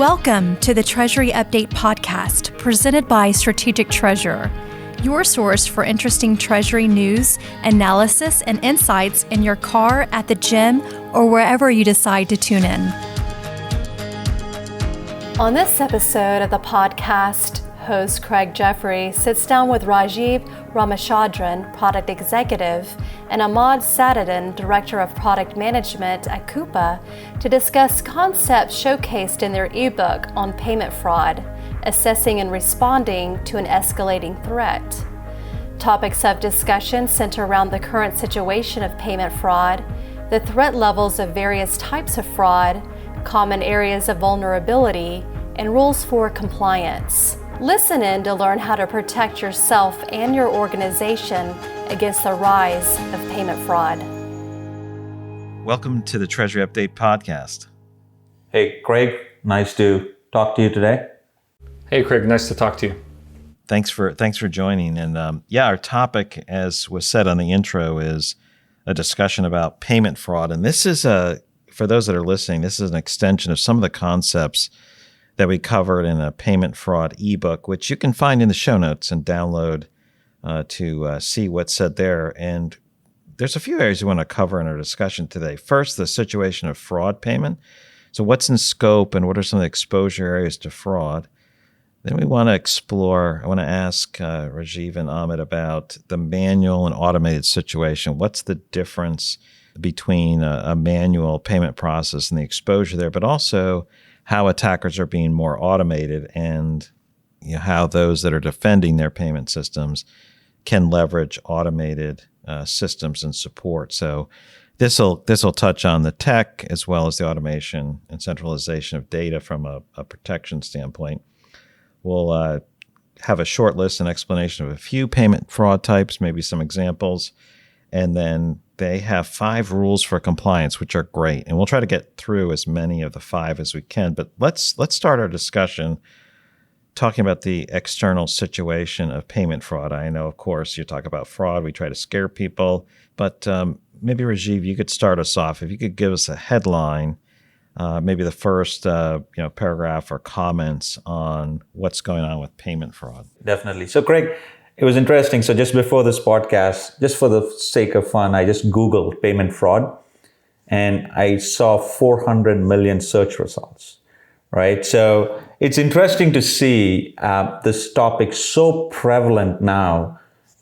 Welcome to the Treasury Update podcast presented by Strategic Treasurer, your source for interesting Treasury news, analysis, and insights in your car, at the gym, or wherever you decide to tune in. On this episode of the podcast, host Craig Jeffery sits down with Rajiv Ramachandran, Product Executive, and Ahmad Sadeddin, Director of Product Management at Coupa, to discuss concepts showcased in their eBook on payment fraud, assessing and responding to an escalating threat. Topics of discussion center around the current situation of payment fraud, the threat levels of various types of fraud, common areas of vulnerability, and rules for compliance. Listen in to learn how to protect yourself and your organization against the rise of payment fraud. Welcome to the Treasury Update podcast. Hey, Craig, nice to talk to you today. Hey, Craig, nice to talk to you. Thanks for joining. And our topic, as was said on the intro, is a discussion about payment fraud. And this is for those that are listening, this is an extension of some of the concepts that we covered in a payment fraud ebook, which you can find in the show notes and download to see what's said there. And there's a few areas we want to cover in our discussion today. First, the situation of fraud payment. So what's in scope and what are some of the exposure areas to fraud? Then we want to explore, I want to ask Rajiv and Ahmad about the manual and automated situation. What's the difference between a manual payment process and the exposure there, but also how attackers are being more automated and how those that are defending their payment systems can leverage automated systems and support. So this will touch on the tech as well as the automation and centralization of data from a protection standpoint. We'll have a short list and explanation of a few payment fraud types, maybe some examples, and then they have 5 rules for compliance, which are great. And we'll try to get through as many of the 5 as we can. But let's start our discussion talking about the external situation of payment fraud. I know, of course, you talk about fraud. We try to scare people. But maybe, Rajiv, you could start us off. If you could give us a headline, maybe the first paragraph or comments on what's going on with payment fraud. Definitely. So, Craig, it was interesting. So just before this podcast, just for the sake of fun, I just Googled payment fraud and I saw 400 million search results, right? So it's interesting to see this topic so prevalent now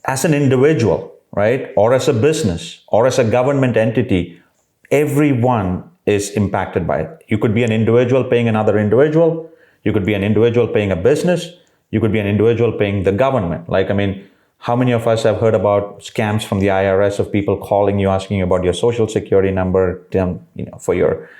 as an individual, right? Or as a business or as a government entity. Everyone is impacted by it. You could be an individual paying another individual. You could be an individual paying a business. You could be an individual paying the government. How many of us have heard about scams from the IRS of people calling you, asking you about your social security number, for your,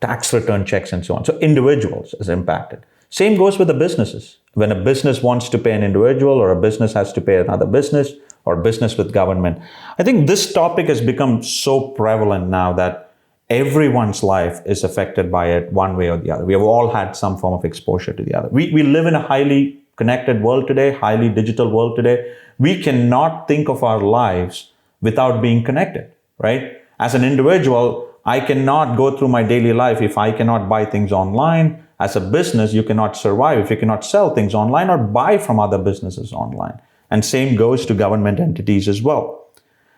tax return checks and so on. So individuals is impacted. Same goes with the businesses. When a business wants to pay an individual or a business has to pay another business or business with government. I think this topic has become so prevalent now that everyone's life is affected by it one way or the other. We have all had some form of exposure to the other. We live in a highly connected world today, highly digital world today. We cannot think of our lives without being connected, right? As an individual, I cannot go through my daily life if I cannot buy things online. As a business, you cannot survive if you cannot sell things online or buy from other businesses online. And same goes to government entities as well.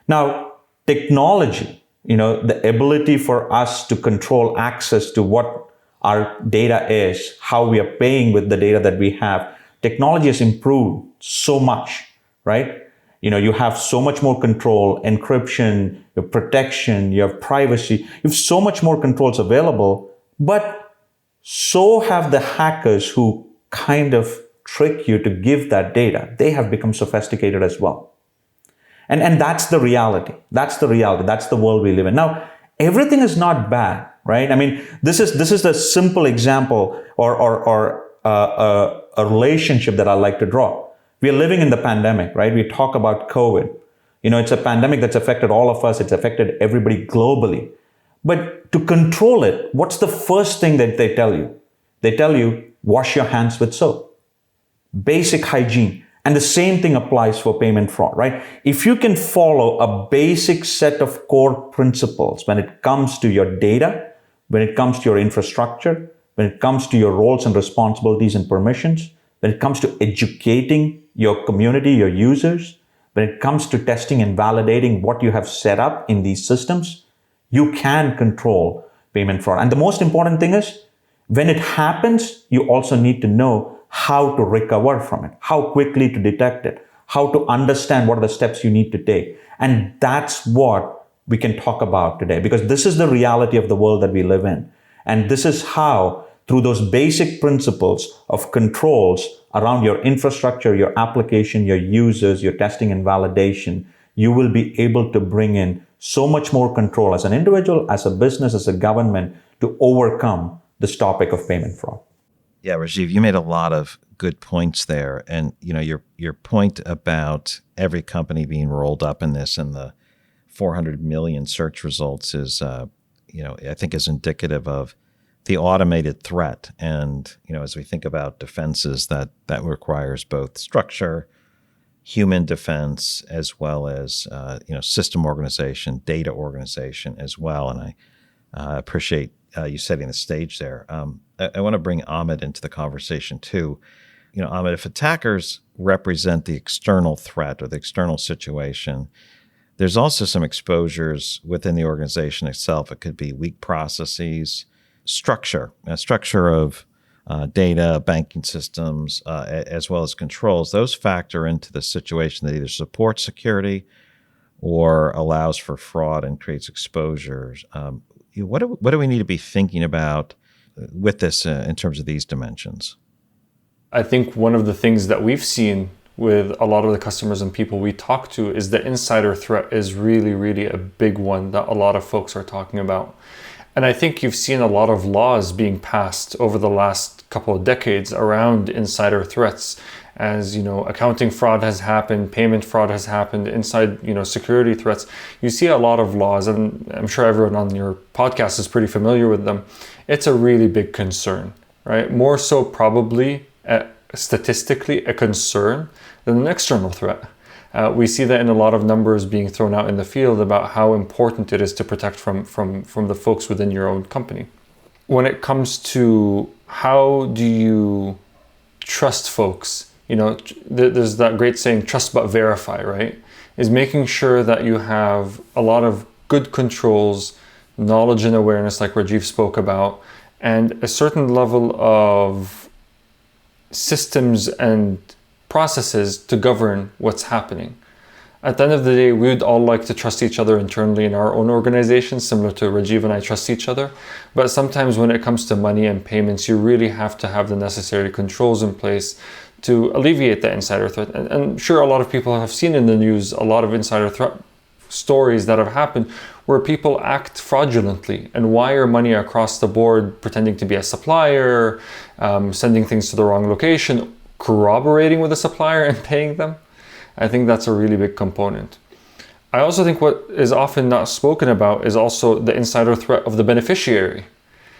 Now, technology, the ability for us to control access to what our data is, how we are paying with the data that we have. Technology has improved so much, right? You have so much more control, encryption, your protection, you have privacy. You have so much more controls available, but so have the hackers who kind of trick you to give that data. They have become sophisticated as well. And that's the reality. That's the reality. That's the world we live in. Now, everything is not bad, right? This is a simple example or a relationship that I like to draw. We are living in the pandemic, right? We talk about COVID. It's a pandemic that's affected all of us. It's affected everybody globally. But to control it, what's the first thing that they tell you? They tell you, wash your hands with soap. Basic hygiene. And the same thing applies for payment fraud, right? If you can follow a basic set of core principles when it comes to your data, when it comes to your infrastructure, when it comes to your roles and responsibilities and permissions, when it comes to educating your community, your users, when it comes to testing and validating what you have set up in these systems, you can control payment fraud. And the most important thing is, when it happens, you also need to know how to recover from it, how quickly to detect it, how to understand what are the steps you need to take. And that's what we can talk about today, because this is the reality of the world that we live in. And this is how, through those basic principles of controls around your infrastructure, your application, your users, your testing and validation, you will be able to bring in so much more control as an individual, as a business, as a government, to overcome this topic of payment fraud. Yeah, Rajiv, you made a lot of good points there. And your point about every company being rolled up in this and the 400 million search results is, I think is indicative of the automated threat. And, as we think about defenses, that requires both structure, human defense, as well as, system organization, data organization as well. And I appreciate you setting the stage there. I want to bring Ahmad into the conversation too. Ahmad, if attackers represent the external threat or the external situation, there's also some exposures within the organization itself. It could be weak processes, structure of data, banking systems, as well as controls. Those factor into the situation that either supports security or allows for fraud and creates exposures. What do we need to be thinking about with this in terms of these dimensions? I think one of the things that we've seen with a lot of the customers and people we talk to is the insider threat is really, really a big one that a lot of folks are talking about. And I think you've seen a lot of laws being passed over the last couple of decades around insider threats. As accounting fraud has happened, payment fraud has happened, inside security threats. You see a lot of laws, and I'm sure everyone on your podcast is pretty familiar with them. It's a really big concern, right? More so probably statistically a concern than an external threat. We see that in a lot of numbers being thrown out in the field about how important it is to protect from the folks within your own company. When it comes to how do you trust folks, there's that great saying, trust but verify, right? Is making sure that you have a lot of good controls, knowledge and awareness like Rajiv spoke about, and a certain level of systems and processes to govern what's happening. At the end of the day, we would all like to trust each other internally in our own organizations, similar to Rajiv and I trust each other. But sometimes when it comes to money and payments, you really have to have the necessary controls in place to alleviate the insider threat. And sure, a lot of people have seen in the news a lot of insider threat stories that have happened where people act fraudulently and wire money across the board, pretending to be a supplier, sending things to the wrong location, corroborating with a supplier and paying them. I think that's a really big component. I also think what is often not spoken about is also the insider threat of the beneficiary.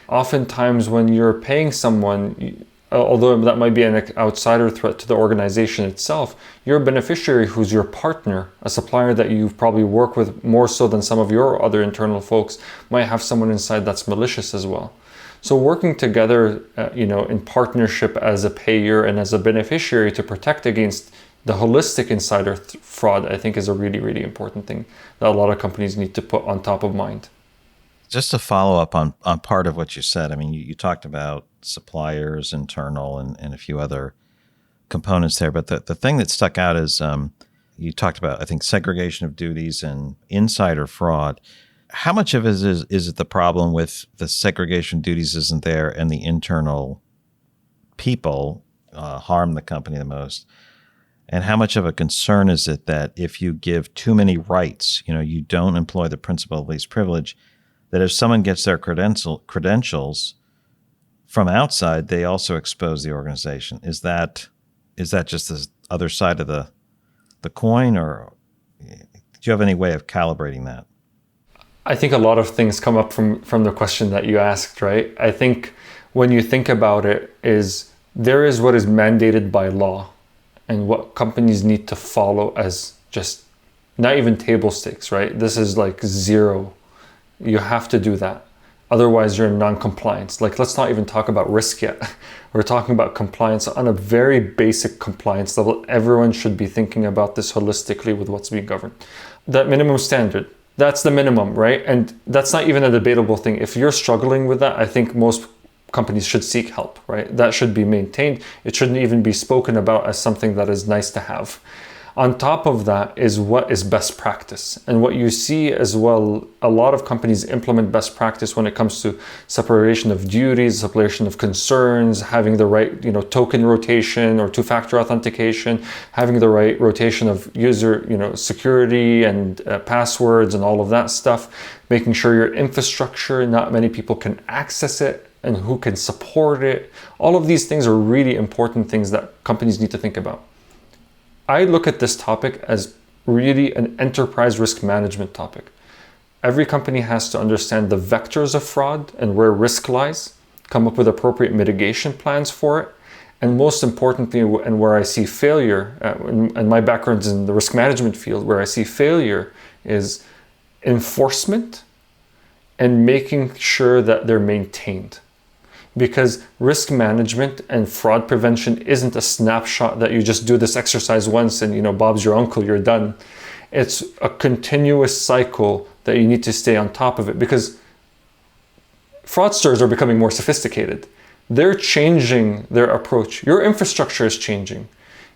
Oftentimes when you're paying someone, although that might be an outsider threat to the organization itself, your beneficiary who's your partner, a supplier that you've probably worked with more so than some of your other internal folks, might have someone inside that's malicious as well. So working together, in partnership as a payer and as a beneficiary to protect against the holistic insider fraud, I think is a really, really important thing that a lot of companies need to put on top of mind. Just to follow up on part of what you said, I mean, you talked about suppliers, internal, and a few other components there. But the thing that stuck out is you talked about, I think, segregation of duties and insider fraud. How much of it is it the problem with the segregation of duties isn't there and the internal people harm the company the most? And how much of a concern is it that if you give too many rights, you don't employ the principle of least privilege, that if someone gets their credentials from outside, they also expose the organization? Is that just the other side of the coin, or do you have any way of calibrating that? I think a lot of things come up from the question that you asked, right? I think when you think about it, there is what is mandated by law and what companies need to follow as just not even table stakes, right? This is like zero. You have to do that. Otherwise, you're in non-compliance. Like, let's not even talk about risk yet. We're talking about compliance on a very basic compliance level. Everyone should be thinking about this holistically with what's being governed. That minimum standard, that's the minimum, right? And that's not even a debatable thing. If you're struggling with that, I think most companies should seek help, right? That should be maintained. It shouldn't even be spoken about as something that is nice to have. On top of that is what is best practice. And what you see as well, a lot of companies implement best practice when it comes to separation of duties, separation of concerns, having the right, token rotation or two-factor authentication, having the right rotation of user, security and passwords and all of that stuff, making sure your infrastructure, not many people can access it and who can support it. All of these things are really important things that companies need to think about. I look at this topic as really an enterprise risk management topic. Every company has to understand the vectors of fraud and where risk lies, come up with appropriate mitigation plans for it, and most importantly, and where I see failure, and my background is in the risk management field, where I see failure is enforcement and making sure that they're maintained. Because risk management and fraud prevention isn't a snapshot that you just do this exercise once and Bob's your uncle, you're done. It's a continuous cycle that you need to stay on top of it, because fraudsters are becoming more sophisticated. They're changing their approach. Your infrastructure is changing.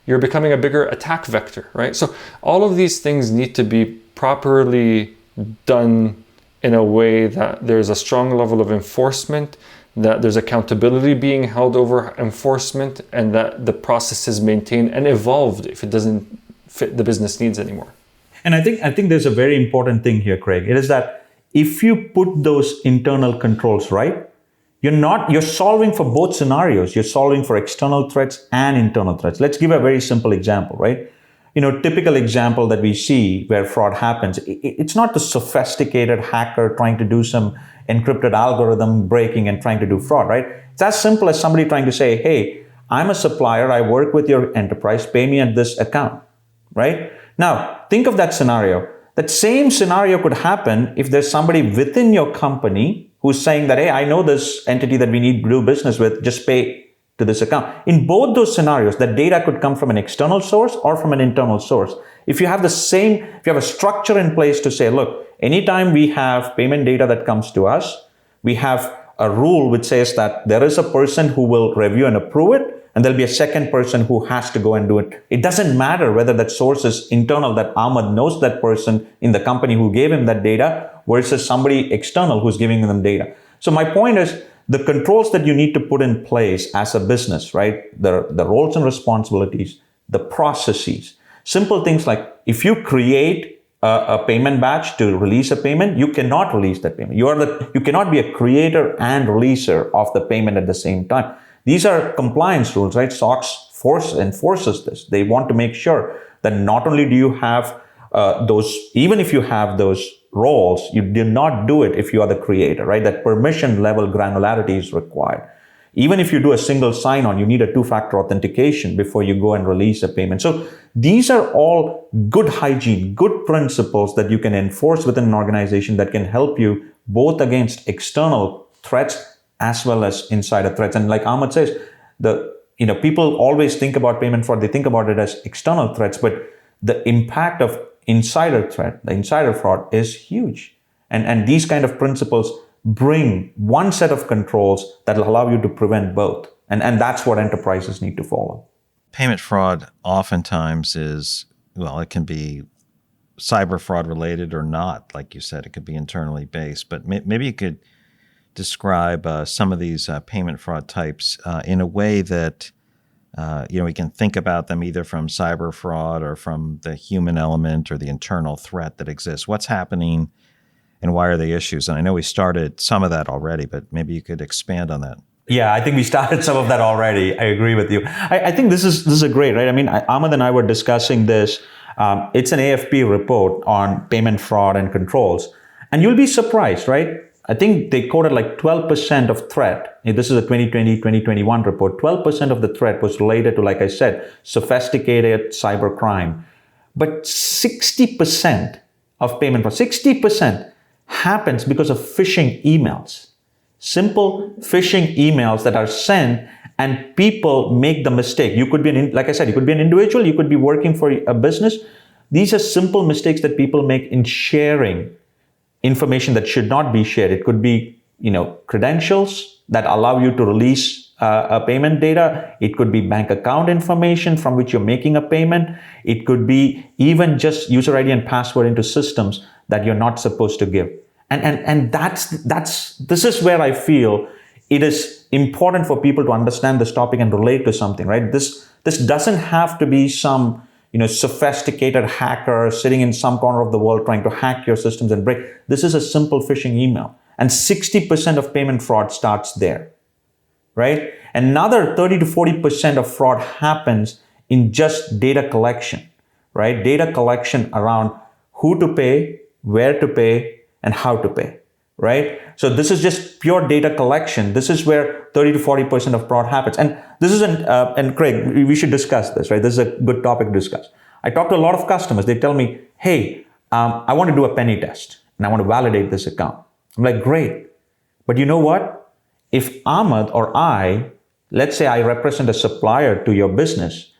You're becoming a bigger attack vector, right? So all of these things need to be properly done in a way that there's a strong level of enforcement, that there's accountability being held over enforcement, and that the process is maintained and evolved if it doesn't fit the business needs anymore. And I think there's a very important thing here, Craig. It is that if you put those internal controls right, you're solving for both scenarios. You're solving for external threats and internal threats. Let's give a very simple example, right? Typical example that we see where fraud happens, it's not the sophisticated hacker trying to do some encrypted algorithm breaking and trying to do fraud, right? It's as simple as somebody trying to say, hey, I'm a supplier, I work with your enterprise, pay me at this account, right? Now, think of that scenario. That same scenario could happen if there's somebody within your company who's saying that, hey, I know this entity that we need to do business with, just pay to this account. In both those scenarios, that data could come from an external source or from an internal source. If you have a structure in place to say, look, anytime we have payment data that comes to us, we have a rule which says that there is a person who will review and approve it, and there'll be a second person who has to go and do it. It doesn't matter whether that source is internal, that Ahmad knows that person in the company who gave him that data, versus somebody external who's giving them data. So my point is, the controls that you need to put in place as a business, right? The roles and responsibilities, the processes, simple things like if you create a payment batch to release a payment, you cannot release that payment. You cannot be a creator and releaser of the payment at the same time. These are compliance rules, right? SOX enforces this. They want to make sure that not only do you have even if you have those roles, you do not do it if you are the creator, right? That permission level granularity is required. Even if you do a single sign-on, you need a two-factor authentication before you go and release a payment. So these are all good hygiene, good principles that you can enforce within an organization that can help you both against external threats as well as insider threats. And like Ahmad says, people always think about payment fraud, they think about it as external threats, but the impact of insider threat, the insider fraud is huge. And these kind of principles bring one set of controls that will allow you to prevent both. And that's what enterprises need to follow. Payment fraud oftentimes is, it can be cyber fraud related or not. Like you said, it could be internally based. But maybe you could describe some of these payment fraud types in a way that we can think about them either from cyber fraud or from the human element or the internal threat that exists. What's happening and why are they issues? And I know we started some of that already, but maybe you could expand on that. Yeah, I think we started some of that already. I agree with you. I think this is a great, right? I mean, Ahmad and I were discussing this. It's an AFP report on payment fraud and controls. And you'll be surprised, right? I think they quoted like 12% of threat. This is a 2020-2021 report. 12% of the threat was related to, like I said, sophisticated cyber crime. But 60% of payment fraud, 60% happens because of phishing emails. Simple phishing emails that are sent, and people make the mistake. You could be, like I said, you could be an individual, you could be working for a business. These are simple mistakes that people make in sharing information that should not be shared. It could be, credentials that allow you to release a payment data. It could be bank account information from which you're making a payment. It could be even just user ID and password into systems that you're not supposed to give. And this is where I feel it is important for people to understand this topic and relate to something, right? This doesn't have to be some sophisticated hacker sitting in some corner of the world trying to hack your systems and break. This is a simple phishing email. And 60% of payment fraud starts there, right? Another 30 to 40% of fraud happens in just data collection, right? Data collection around who to pay, where to pay, and how to pay, right? So this is just pure data collection. This is where 30 to 40% of fraud happens. And this isn't, and Craig, we should discuss this, right? This is a good topic to discuss. I talk to a lot of customers. They tell me, hey, I want to do a penny test and I want to validate this account. I'm like, great. But you know what? If Ahmad or I, let's say I represent a supplier to your business,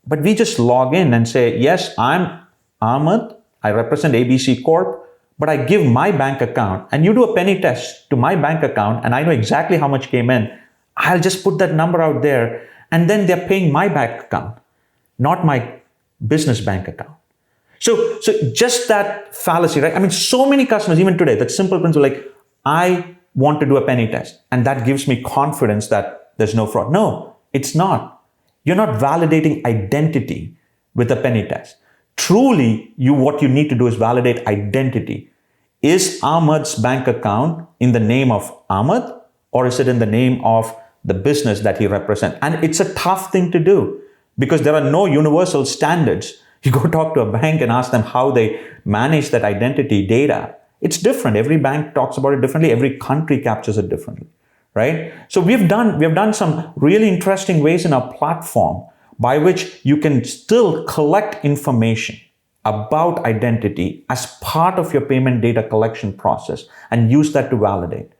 but we just log in and say, yes, I'm Ahmad, I represent ABC Corp, but I give my bank account and you do a penny test to my bank account and I know exactly how much came in, I'll just put that number out there and then they're paying my bank account, not my business bank account. So just that fallacy, right? I mean, so many customers, even today, that simple principle, like, I want to do a penny test and that gives me confidence that there's no fraud. No, it's not. You're not validating identity with a penny test. Truly, what you need to do is validate identity. Is Ahmad's bank account in the name of Ahmad or is it in the name of the business that he represents? And it's a tough thing to do because there are no universal standards. You go talk to a bank and ask them how they manage that identity data. It's different. Every bank talks about it differently. Every country captures it differently, right? So we have done some really interesting ways in our platform by which you can still collect information about identity as part of your payment data collection process and use that to validate.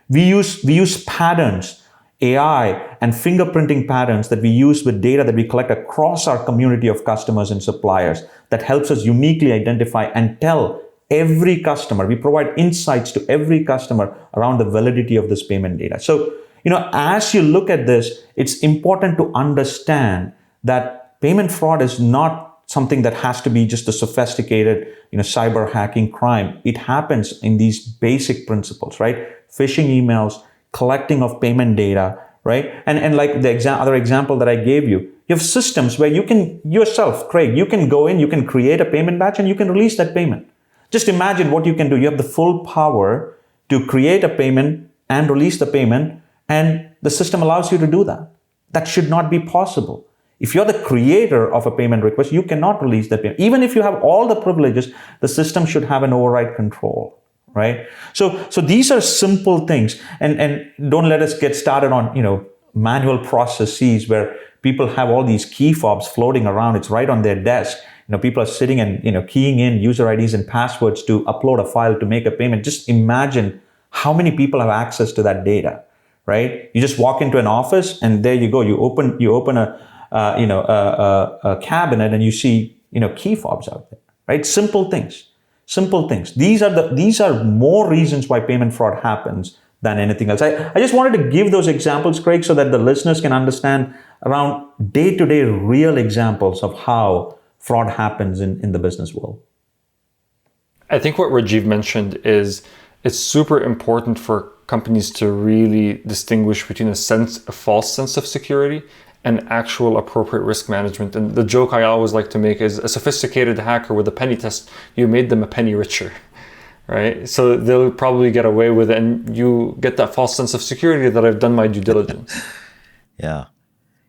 We use patterns, AI and fingerprinting patterns that we use with data that we collect across our community of customers and suppliers that helps us uniquely identify and tell every customer. We provide insights to every customer around the validity of this payment data. So, as you look at this, it's important to understand that payment fraud is not something that has to be just a sophisticated, cyber hacking crime. It happens in these basic principles, right? Phishing emails, collecting of payment data, right? And like the other example that I gave you, you have systems where you can yourself, Craig, you can go in, you can create a payment batch and you can release that payment. Just imagine what you can do. You have the full power to create a payment and release the payment, and the system allows you to do that. That should not be possible. If you're the creator of a payment request, you cannot release that payment. Even if you have all the privileges, the system should have an override control, right? So these are simple things. And don't let us get started on, manual processes where people have all these key fobs floating around. It's right on their desk. People are sitting and, keying in user IDs and passwords to upload a file to make a payment. Just imagine how many people have access to that data, right? You just walk into an office and there you go. You open a cabinet and you see, key fobs out there, right? Simple things. These are more reasons why payment fraud happens than anything else. I just wanted to give those examples, Craig, so that the listeners can understand around day-to-day real examples of how fraud happens in the business world. I think what Rajiv mentioned is it's super important for companies to really distinguish between a false sense of security and actual appropriate risk management. And the joke I always like to make is a sophisticated hacker with a penny test, you made them a penny richer, right? So they'll probably get away with it and you get that false sense of security that I've done my due diligence. Yeah.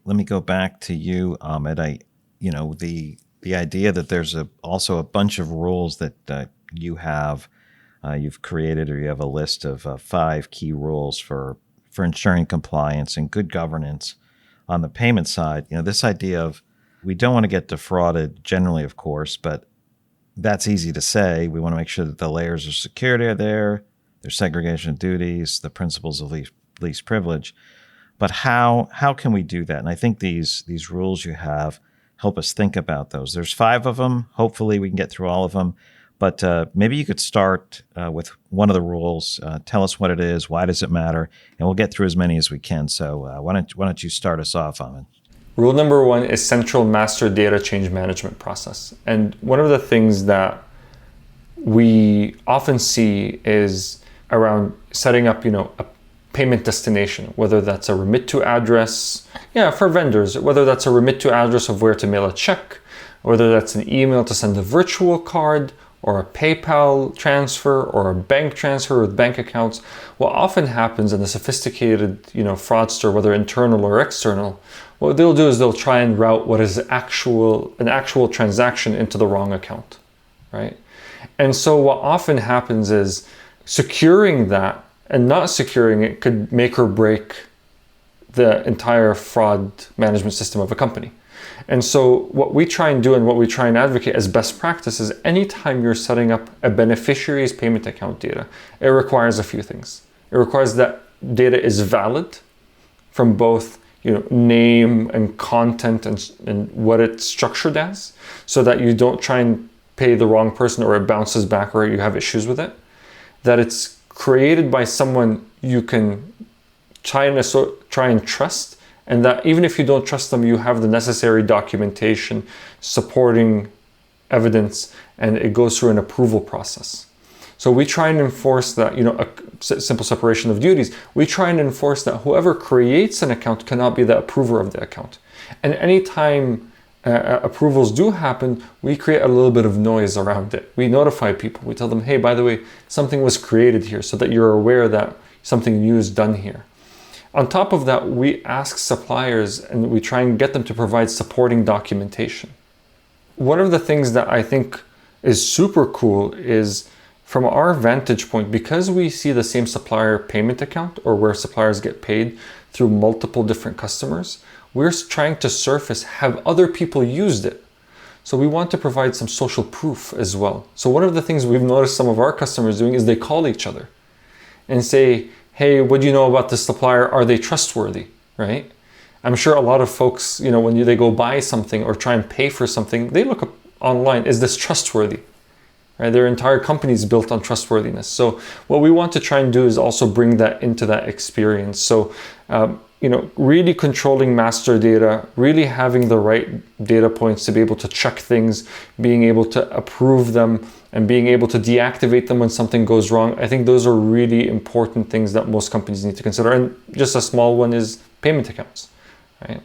Let me go back to you, Ahmed. The idea that there's also a bunch of rules that you've created, or you have a list of 5 key rules for ensuring compliance and good governance on the payment side. This idea of we don't want to get defrauded generally, of course, but that's easy to say. We want to make sure that the layers of security are there. there's segregation of duties, the principles of least privilege. But how can we do that? And I think these rules you have help us think about those. There's 5 of them. Hopefully we can get through all of them. But maybe you could start with one of the rules. Tell us what it is. Why does it matter? And we'll get through as many as we can. So why don't you start us off, Ahmad? Rule number 1 is central master data change management process. And one of the things that we often see is around setting up, a payment destination, whether that's a remit to address, for vendors, whether that's a remit to address of where to mail a check, whether that's an email to send a virtual card, or a PayPal transfer, or a bank transfer with bank accounts. What often happens in the sophisticated, fraudster, whether internal or external, what they'll do is they'll try and route what is an actual transaction into the wrong account, right? And so what often happens is securing that and not securing it could make or break the entire fraud management system of a company. And so what we try and do and what we try and advocate as best practice is anytime you're setting up a beneficiary's payment account data, it requires a few things. It requires that data is valid from both name and content and what it's structured as, so that you don't try and pay the wrong person or it bounces back or you have issues with it. That it's created by someone you can try and trust, and that even if you don't trust them, you have the necessary documentation, supporting evidence, and it goes through an approval process. So we try and enforce that, a simple separation of duties. We try and enforce that whoever creates an account cannot be the approver of the account. And anytime approvals do happen, we create a little bit of noise around it. We notify people. We tell them, hey, by the way, something was created here, so that you're aware that something new is done here. On top of that, we ask suppliers and we try and get them to provide supporting documentation. One of the things that I think is super cool is, from our vantage point, because we see the same supplier payment account, or where suppliers get paid through multiple different customers, we're trying to surface, have other people used it? So we want to provide some social proof as well. So one of the things we've noticed some of our customers doing is they call each other and say, hey, what do you know about this supplier? Are they trustworthy, right? I'm sure a lot of folks, when they go buy something or try and pay for something, they look up online, is this trustworthy? Right? Their entire company is built on trustworthiness. So what we want to try and do is also bring that into that experience. So, really controlling master data, really having the right data points to be able to check things, being able to approve them, and being able to deactivate them when something goes wrong. I think those are really important things that most companies need to consider. And just a small one is payment accounts, right?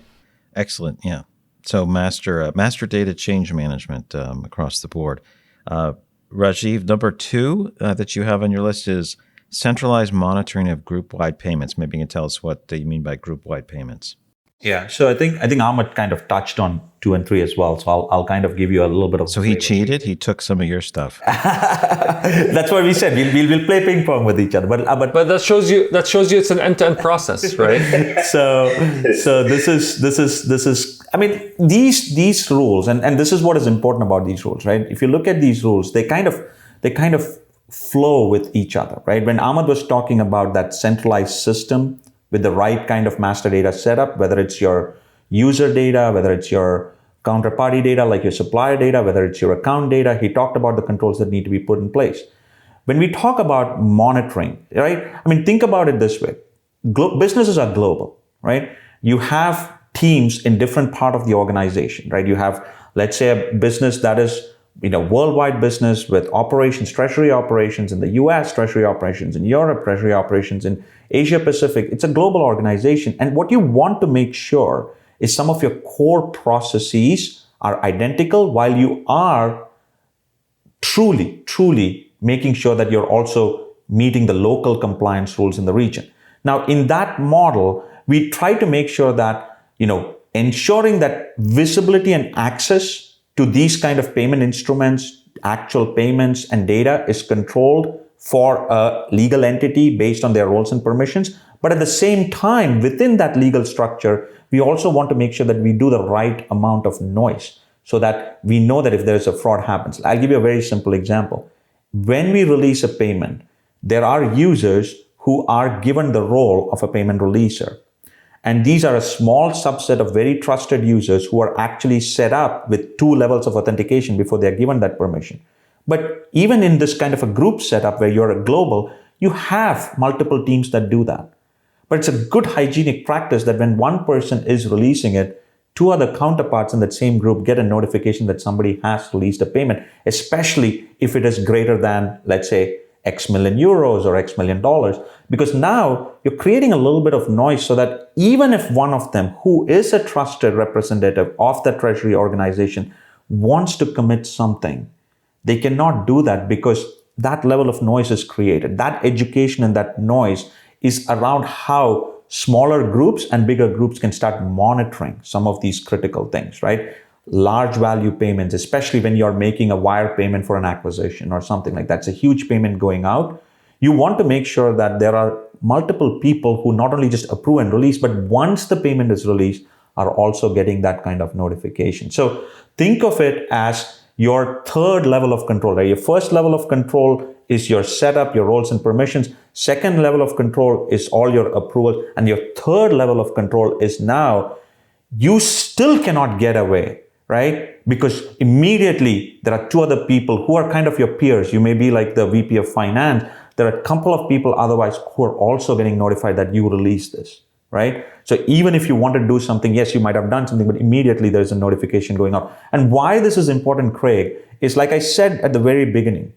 Excellent. Yeah. So master data change management across the board. Rajiv, number 2 that you have on your list is centralized monitoring of group-wide payments. Maybe you can tell us what you mean by group-wide payments. Yeah, so I think Ahmad kind of touched on 2 and 3 as well. So I'll kind of give you a little bit of. So he cheated. He took some of your stuff. That's what we said. We'll play ping pong with each other. But that shows you it's an end-to-end process, right? So this is. I mean, these rules, and this is what is important about these rules, right? If you look at these rules, they kind of flow with each other, right? When Ahmad was talking about that centralized system with the right kind of master data setup, whether it's your user data, whether it's your counterparty data, like your supplier data, whether it's your account data, he talked about the controls that need to be put in place. When we talk about monitoring, right? I mean, think about it this way. Businesses are global, right? You have teams in different part of the organization, right? You have, let's say, a business that is worldwide business with operations, treasury operations in the US, treasury operations in Europe, treasury operations in Asia Pacific. It's a global organization. And what you want to make sure is some of your core processes are identical, while you are truly making sure that you're also meeting the local compliance rules in the region. Now, in that model, we try to make sure that, ensuring that visibility and access to these kind of payment instruments, actual payments and data is controlled for a legal entity based on their roles and permissions. But at the same time, within that legal structure, we also want to make sure that we do the right amount of noise so that we know that if there's a fraud happens. I'll give you a very simple example. When we release a payment, there are users who are given the role of a payment releaser. And these are a small subset of very trusted users who are actually set up with 2 levels of authentication before they're given that permission. But even in this kind of a group setup where you're a global, you have multiple teams that do that. But it's a good hygienic practice that when one person is releasing it, 2 other counterparts in that same group get a notification that somebody has released a payment, especially if it is greater than, let's say, X million euros or X million dollars, because now you're creating a little bit of noise so that even if one of them, who is a trusted representative of the treasury organization, wants to commit something, they cannot do that because that level of noise is created. That education and that noise is around how smaller groups and bigger groups can start monitoring some of these critical things, right? Large value payments, especially when you're making a wire payment for an acquisition or something like that. It's a huge payment going out. You want to make sure that there are multiple people who not only just approve and release, but once the payment is released, are also getting that kind of notification. So think of it as your third level of control, right? Your first level of control is your setup, your roles and permissions. Second level of control is all your approvals. And your third level of control is now you still cannot get away, right? Because immediately there are 2 other people who are kind of your peers. You may be like the VP of finance. There are a couple of people otherwise who are also getting notified that you released this, right? So even if you want to do something, yes, you might have done something, but immediately there's a notification going out. And why this is important, Craig, is like I said at the very beginning,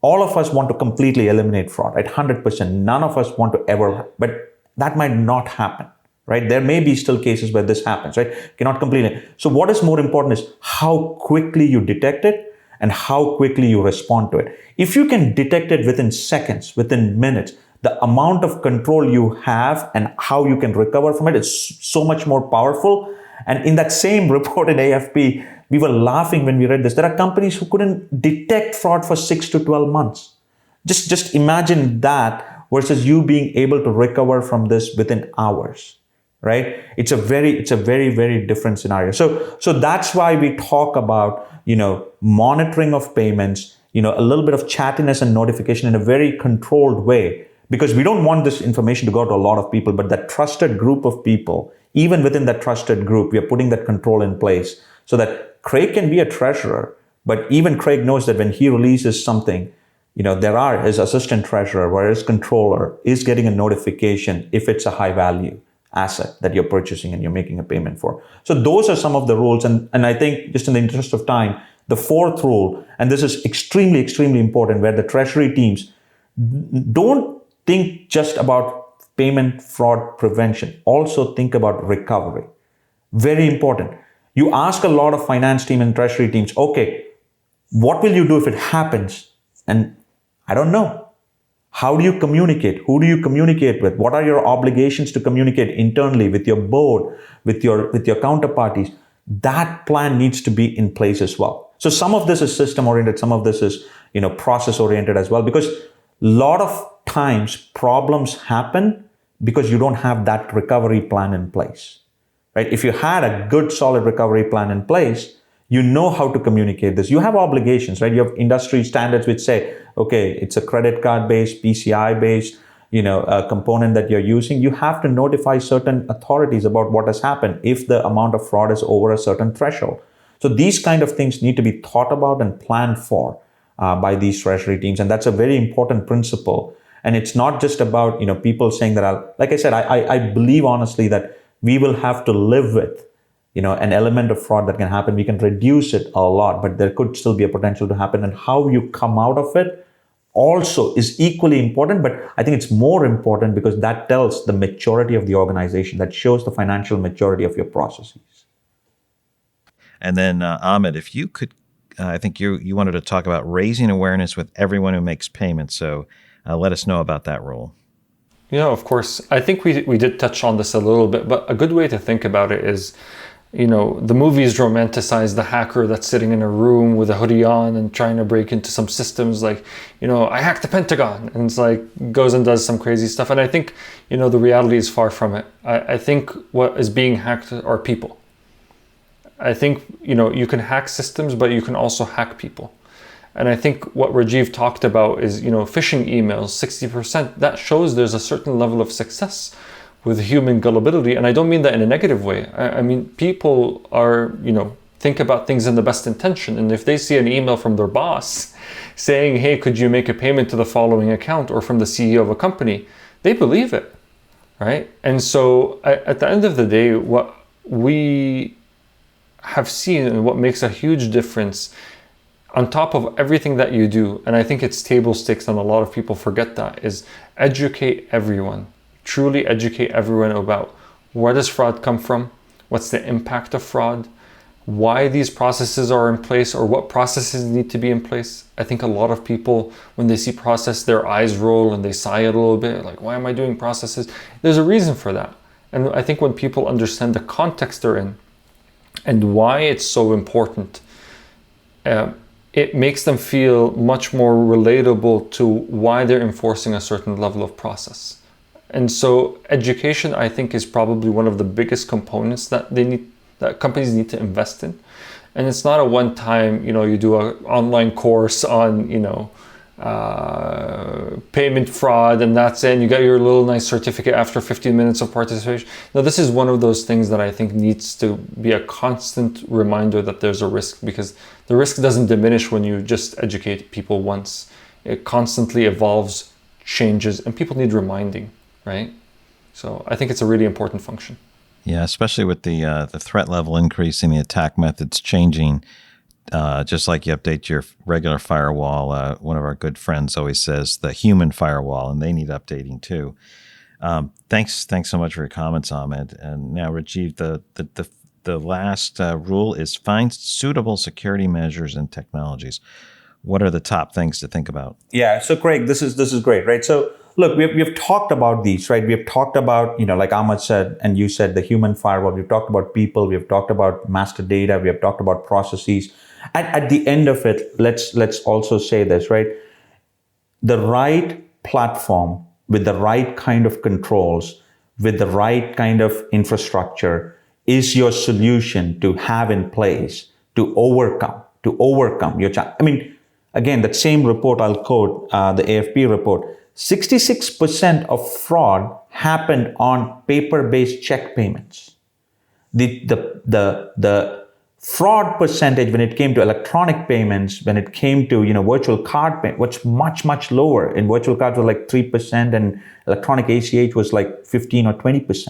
all of us want to completely eliminate fraud, right? 100%. None of us want to ever, but that might not happen, right? There may be still cases where this happens, right? Cannot completely. So what is more important is how quickly you detect it and how quickly you respond to it. If you can detect it within seconds, within minutes, the amount of control you have and how you can recover from it is so much more powerful. And in that same report in AFP, we were laughing when we read this. There are companies who couldn't detect fraud for 6 to 12 months. Just imagine that versus you being able to recover from this within hours, right? It's a very, very different scenario. So that's why we talk about, monitoring of payments, a little bit of chattiness and notification in a very controlled way, because we don't want this information to go to a lot of people, but that trusted group of people, even within that trusted group, we are putting that control in place so that Craig can be a treasurer, but even Craig knows that when he releases something, there are his assistant treasurer or his controller is getting a notification if it's a high value asset that you're purchasing and you're making a payment for. So those are some of the rules. And I think just in the interest of time, the fourth rule, and this is extremely, extremely important, where the treasury teams don't think just about payment fraud prevention. Also think about recovery. Very important. You ask a lot of finance team and treasury teams, okay, what will you do if it happens? And I don't know. How do you communicate? Who do you communicate with? What are your obligations to communicate internally with your board, with your counterparties? That plan needs to be in place as well. So some of this is system oriented, some of this is, process oriented as well, because a lot of times problems happen because you don't have that recovery plan in place, right? If you had a good solid recovery plan in place, you know how to communicate this. You have obligations, right? You have industry standards which say, okay, it's a credit card based, PCI based, a component that you're using. You have to notify certain authorities about what has happened if the amount of fraud is over a certain threshold. So these kind of things need to be thought about and planned for by these treasury teams. And that's a very important principle. And it's not just about, people saying that, like I said, I believe honestly that we will have to live with, an element of fraud that can happen. We can reduce it a lot, but there could still be a potential to happen. And how you come out of it also is equally important. But I think it's more important because that tells the maturity of the organization, that shows the financial maturity of your processes. And then Ahmad, if you could, I think you wanted to talk about raising awareness with everyone who makes payments. So let us know about that role. Yeah, of course. I think we did touch on this a little bit, but a good way to think about it is, the movies romanticize the hacker that's sitting in a room with a hoodie on and trying to break into some systems like, I hacked the Pentagon, and it's like goes and does some crazy stuff. And I think, the reality is far from it. I think what is being hacked are people. I think, you can hack systems, but you can also hack people. And I think what Rajiv talked about is, phishing emails, 60%, that shows there's a certain level of success with human gullibility. And I don't mean that in a negative way. I mean, people are, think about things in the best intention. And if they see an email from their boss saying, hey, could you make a payment to the following account, or from the CEO of a company, they believe it, right? And so at the end of the day, what we have seen and what makes a huge difference on top of everything that you do, and I think it's table stakes and a lot of people forget that, is educate everyone. Truly educate everyone about where does fraud come from, what's the impact of fraud, why these processes are in place, or what processes need to be in place. I think a lot of people, when they see process, their eyes roll and they sigh a little bit, like, why am I doing processes? There's a reason for that. And I think when people understand the context they're in and why it's so important, it makes them feel much more relatable to why they're enforcing a certain level of process. And so education, I think, is probably one of the biggest components that companies need to invest in. And it's not a one-time, you do an online course on, payment fraud, and that's it, and you got your little nice certificate after 15 minutes of participation. Now, this is one of those things that I think needs to be a constant reminder that there's a risk, because the risk doesn't diminish when you just educate people once. It constantly evolves, changes, and people need reminding, right? So I think it's a really important function. Yeah, especially with the threat level increasing, the attack methods changing. Just like you update your regular firewall, one of our good friends always says the human firewall, and they need updating too. Thanks so much for your comments, Ahmed. And now, Rajiv, the last rule is find suitable security measures and technologies. What are the top things to think about? Yeah, so Craig, this is great, right? So look, we've talked about these, right? We've talked about, like Ahmed said, and you said, the human firewall. We've talked about people. We've talked about master data. We have talked about processes. At the end of it, let's also say this, right? The right platform with the right kind of controls, with the right kind of infrastructure is your solution to have in place to overcome your challenge. I mean, again, that same report I'll quote, the AFP report, 66% of fraud happened on paper-based check payments. The fraud percentage when it came to electronic payments, when it came to virtual card payment, was much lower. In virtual cards was like 3%, and electronic ACH was like 15 or 20%.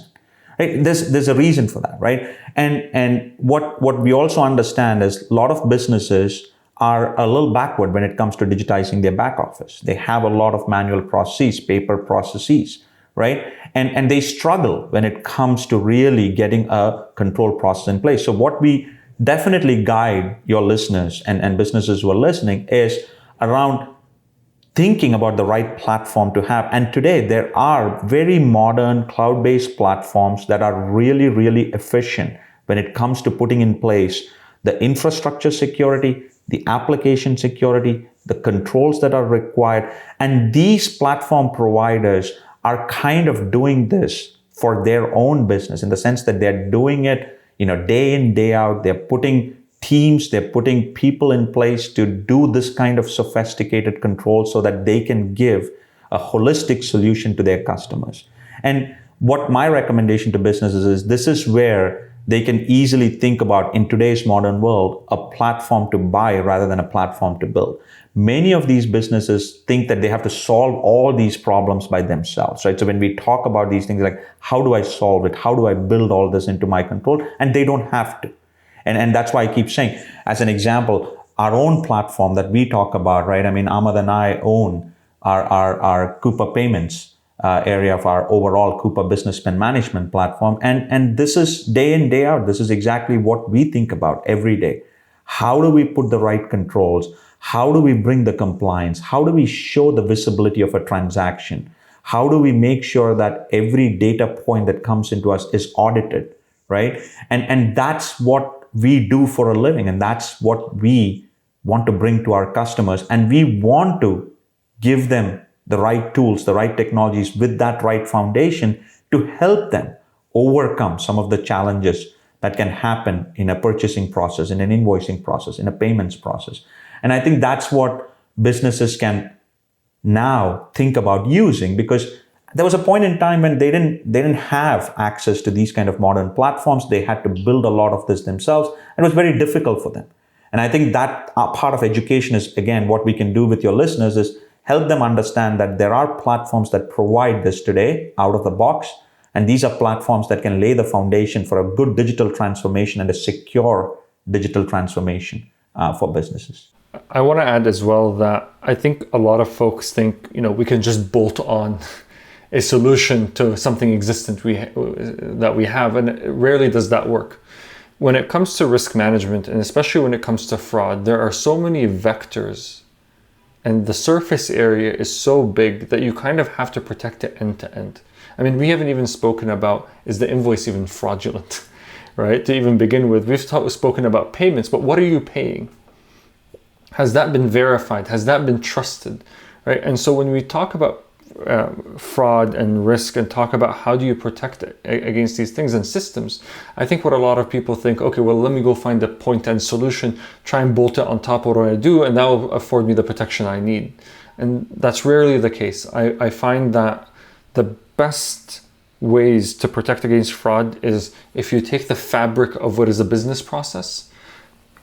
Right? There's a reason for that, right? And what we also understand is a lot of businesses are a little backward when it comes to digitizing their back office. They have a lot of manual processes, paper processes, right? And they struggle when it comes to really getting a control process in place. So what we definitely guide your listeners and businesses who are listening is around thinking about the right platform to have. And today there are very modern cloud-based platforms that are really, really efficient when it comes to putting in place the infrastructure security, the application security, the controls that are required. And these platform providers are kind of doing this for their own business, in the sense that they're doing it, day in, day out. They're putting teams, they're putting people in place to do this kind of sophisticated control so that they can give a holistic solution to their customers. And what my recommendation to businesses is, this is where they can easily think about, in today's modern world, a platform to buy rather than a platform to build. Many of these businesses think that they have to solve all these problems by themselves, right? So when we talk about these things like, how do I solve it? How do I build all this into my control? And they don't have to. And that's why I keep saying, as an example, our own platform that we talk about, right? I mean, Ahmad and I own our Coupa payments area of our overall Coupa business spend management platform. And this is day in, day out. This is exactly what we think about every day. How do we put the right controls? How do we bring the compliance? How do we show the visibility of a transaction? How do we make sure that every data point that comes into us is audited, right? And that's what we do for a living. And that's what we want to bring to our customers. And we want to give them the right tools, the right technologies with that right foundation to help them overcome some of the challenges that can happen in a purchasing process, in an invoicing process, in a payments process. And I think that's what businesses can now think about using, because there was a point in time when they didn't have access to these kind of modern platforms. They had to build a lot of this themselves, and it was very difficult for them. And I think that part of education is, again, what we can do with your listeners is help them understand that there are platforms that provide this today out of the box. And these are platforms that can lay the foundation for a good digital transformation and a secure digital transformation for businesses. I want to add as well that I think a lot of folks think, we can just bolt on a solution to something existent that we have, and rarely does that work. When it comes to risk management, and especially when it comes to fraud, there are so many vectors, and the surface area is so big that you kind of have to protect it end to end. I mean, we haven't even spoken about, is the invoice even fraudulent, right? To even begin with, we've spoken about payments, but what are you paying? Has that been verified? Has that been trusted, right? And so when we talk about fraud and risk and talk about how do you protect it against these things and systems, I think what a lot of people think, okay, well, let me go find a point-end solution, try and bolt it on top of what I do, and that will afford me the protection I need. And that's rarely the case. I find that the best ways to protect against fraud is if you take the fabric of what is a business process.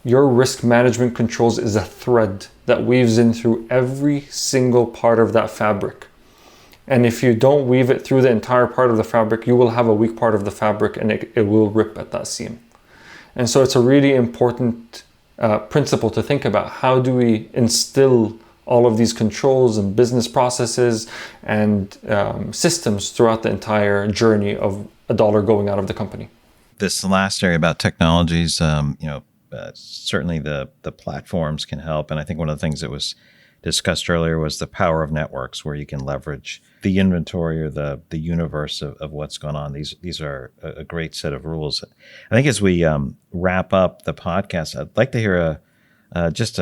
Your risk management controls is a thread that weaves in through every single part of that fabric. And if you don't weave it through the entire part of the fabric, you will have a weak part of the fabric, and it will rip at that seam. And so it's a really important principle to think about. How do we instill all of these controls and business processes and systems throughout the entire journey of a dollar going out of the company? This last area about technologies, certainly the platforms can help. And I think one of the things that was discussed earlier was the power of networks, where you can leverage the inventory or the universe of what's going on. These are a great set of rules. I think as we wrap up the podcast, I'd like to hear just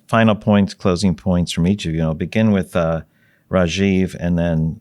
final points, closing points from each of you. I'll begin with Rajiv and then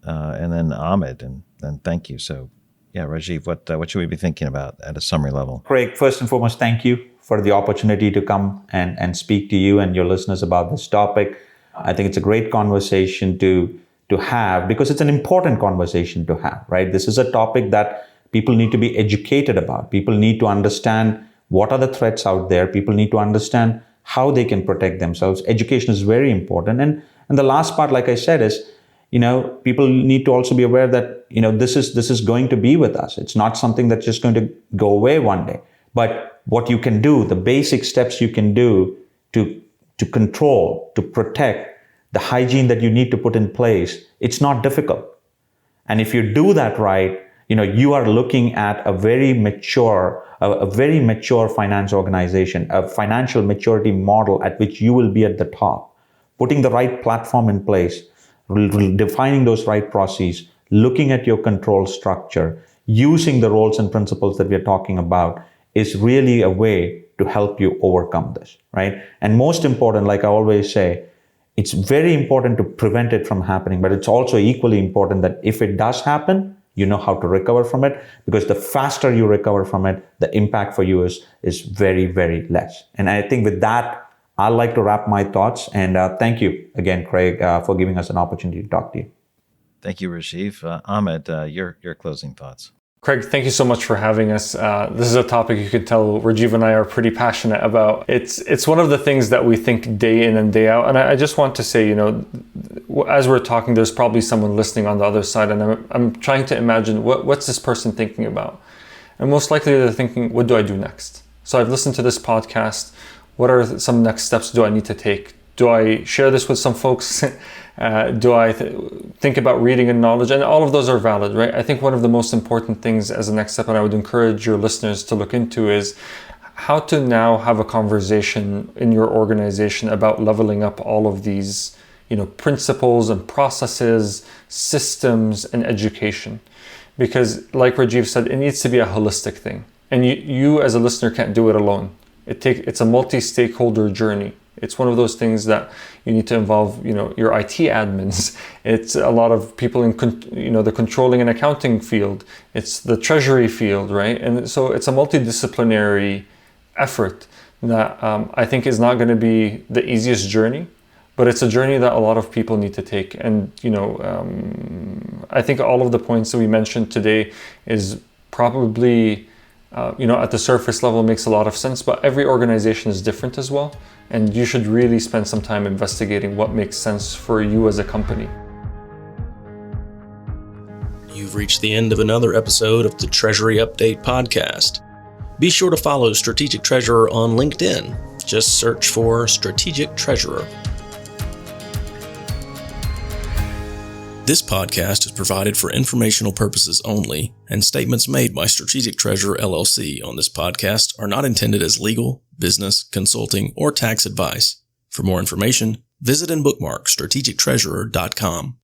Ahmad, and thank you. So yeah, Rajiv, what should we be thinking about at a summary level? Craig, first and foremost, thank you for the opportunity to come and speak to you and your listeners about this topic. I think it's a great conversation to have, because it's an important conversation to have, right? This is a topic that people need to be educated about. People need to understand what are the threats out there. People need to understand how they can protect themselves. Education is very important. And the last part, like I said, is, people need to also be aware that, this is going to be with us. It's not something that's just going to go away one day. But what you can do, the basic steps you can do to control, to protect, the hygiene that you need to put in place, it's not difficult. And if you do that right, you are looking at a very mature finance organization, a financial maturity model at which you will be at the top. Putting the right platform in place, defining those right processes, looking at your control structure, using the roles and principles that we are talking about is really a way to help you overcome this, right? And most important, like I always say, it's very important to prevent it from happening, but it's also equally important that if it does happen, you know how to recover from it, because the faster you recover from it, the impact for you is very, very less. And I think with that, I'd like to wrap my thoughts. And thank you again, Craig, for giving us an opportunity to talk to you. Thank you, Rajiv. Ahmad, your closing thoughts. Craig, thank you so much for having us. This is a topic you can tell Rajiv and I are pretty passionate about. It's one of the things that we think day in and day out. And I just want to say, as we're talking, there's probably someone listening on the other side, and I'm trying to imagine what's this person thinking about. And most likely they're thinking, what do I do next? So I've listened to this podcast. What are some next steps do I need to take? Do I share this with some folks? Do I think about reading and knowledge? And all of those are valid, right? I think one of the most important things as a next step, and I would encourage your listeners to look into, is how to now have a conversation in your organization about leveling up all of these, principles and processes, systems, and education. Because like Rajiv said, it needs to be a holistic thing. And you as a listener can't do it alone. It's a multi-stakeholder journey. It's one of those things that you need to involve, your IT admins. It's a lot of people in, the controlling and accounting field. It's the treasury field, right? And so it's a multidisciplinary effort that I think is not going to be the easiest journey, but it's a journey that a lot of people need to take. And, I think all of the points that we mentioned today is probably, at the surface level makes a lot of sense, but every organization is different as well. And you should really spend some time investigating what makes sense for you as a company. You've reached the end of another episode of the Treasury Update podcast. Be sure to follow Strategic Treasurer on LinkedIn. Just search for Strategic Treasurer. This podcast is provided for informational purposes only, and statements made by Strategic Treasurer LLC on this podcast are not intended as legal, business, consulting, or tax advice. For more information, visit and bookmark strategictreasurer.com.